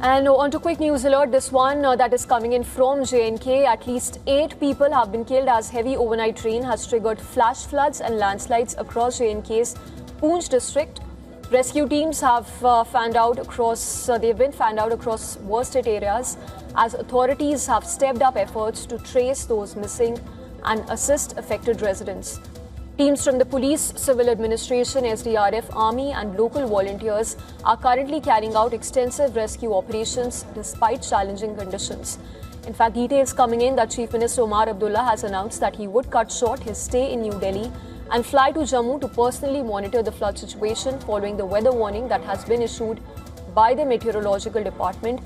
And on to quick news alert, this one that is coming in from J&K. At least 8 people have been killed as heavy overnight rain has triggered flash floods and landslides across J&K's Poonch district. Rescue teams have been fanned out across worst hit areas as authorities have stepped up efforts to trace those missing and assist affected residents. Teams from the police, civil administration, SDRF, army and local volunteers are currently carrying out extensive rescue operations despite challenging conditions. In fact, details coming in that Chief Minister Omar Abdullah has announced that he would cut short his stay in New Delhi and fly to Jammu to personally monitor the flood situation following the weather warning that has been issued by the Meteorological Department.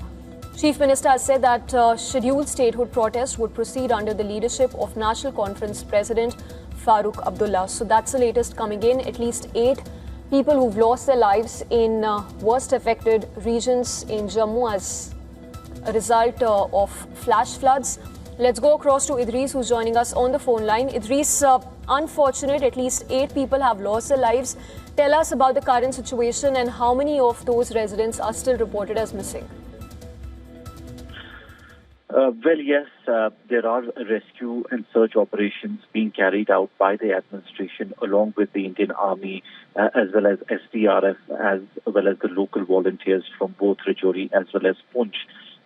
Chief Minister has said that scheduled statehood protest would proceed under the leadership of National Conference President Farooq Abdullah. So that's the latest coming in. At least 8 people who've lost their lives in worst affected regions in Jammu as a result of flash floods. Let's go across to Idris, who's joining us on the phone line. Idris, unfortunate, at least 8 people have lost their lives. Tell us about the current situation and how many of those residents are still reported as missing. Well, yes, there are rescue and search operations being carried out by the administration along with the Indian Army as well as SDRF as well as the local volunteers from both Rajouri as well as Poonch.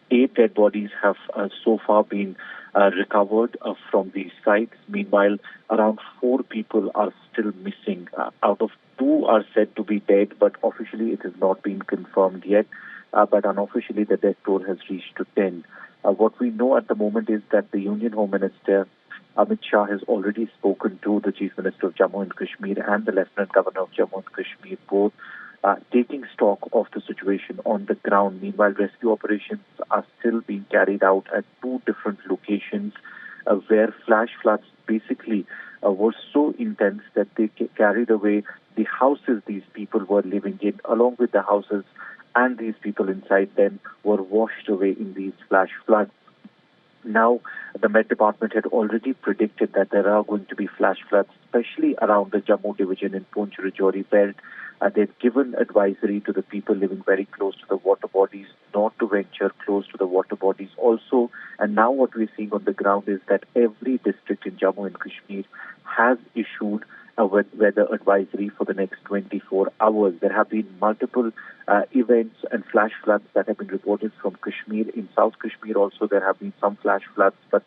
8 dead bodies have so far been recovered from these sites. Meanwhile, around 4 people are still missing. Out of 2 are said to be dead, but officially it has not been confirmed yet. But unofficially, the death toll has reached to 10. What we know at the moment is that the Union Home Minister, Amit Shah, has already spoken to the Chief Minister of Jammu and Kashmir and the Lieutenant Governor of Jammu and Kashmir, both taking stock of the situation on the ground. Meanwhile, rescue operations are still being carried out at 2 different locations where flash floods basically were so intense that they carried away the houses these people were living in, along with the houses and these people inside them were washed away in these flash floods. Now, the Met Department had already predicted that there are going to be flash floods, especially around the Jammu division in Poonch Rajouri belt. They've given advisory to the people living very close to the water bodies not to venture close to the water bodies also. And now what we're seeing on the ground is that every district in Jammu and Kashmir has issued a weather advisory for the next 24 hours. There have been multiple events and flash floods that have been reported from Kashmir. In South Kashmir also there have been some flash floods, but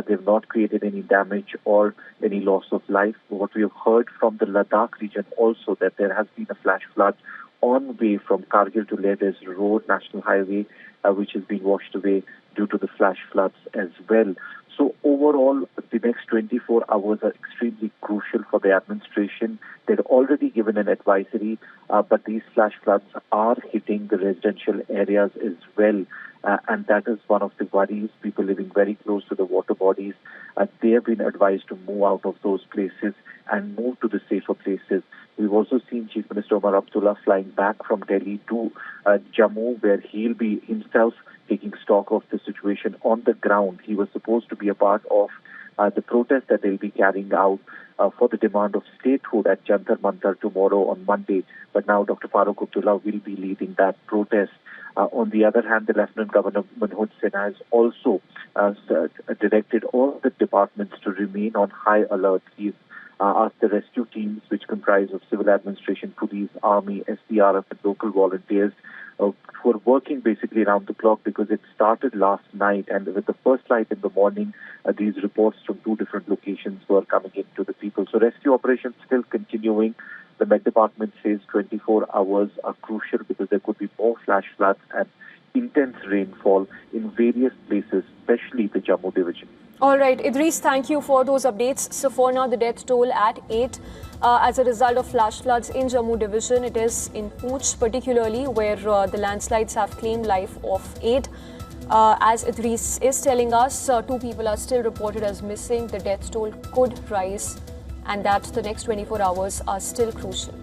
they've not created any damage or any loss of life. What we have heard from the Ladakh region also, that there has been a flash flood on way from Kargil to Leh. There's road, national highway, which has been washed away due to the flash floods as well. So overall, the next 24 hours are extremely crucial for the administration. They've already given an advisory, but these flash floods are hitting the residential areas as well. And that is one of the worries. People living very close to the water bodies, they have been advised to move out of those places and move to the safer places. We've also seen Chief Minister Omar Abdullah flying back from Delhi to Jammu, where he'll be himself taking stock of the situation on the ground. He was supposed to be a part of the protest that they'll be carrying out for the demand of statehood at Jantar Mantar tomorrow on Monday. But now Dr. Farooq Abdullah will be leading that protest. On the other hand, the Lieutenant Governor Manoj Sinha has also directed all the departments to remain on high alert. He's asked the rescue teams, which comprise of civil administration, police, army, SDRF and local volunteers, who are working basically around the clock because it started last night, and with the first light in the morning, these reports from 2 different locations were coming in to the people. So rescue operations still continuing. The Met Department says 24 hours are crucial because there could be more flash floods and intense rainfall in various places, especially the Jammu division. All right, Idris, thank you for those updates. So for now, the death toll at 8 as a result of flash floods in Jammu division. It is in Poonch particularly where the landslides have claimed life of 8. As Idris is telling us, 2 people are still reported as missing. The death toll could rise and that the next 24 hours are still crucial.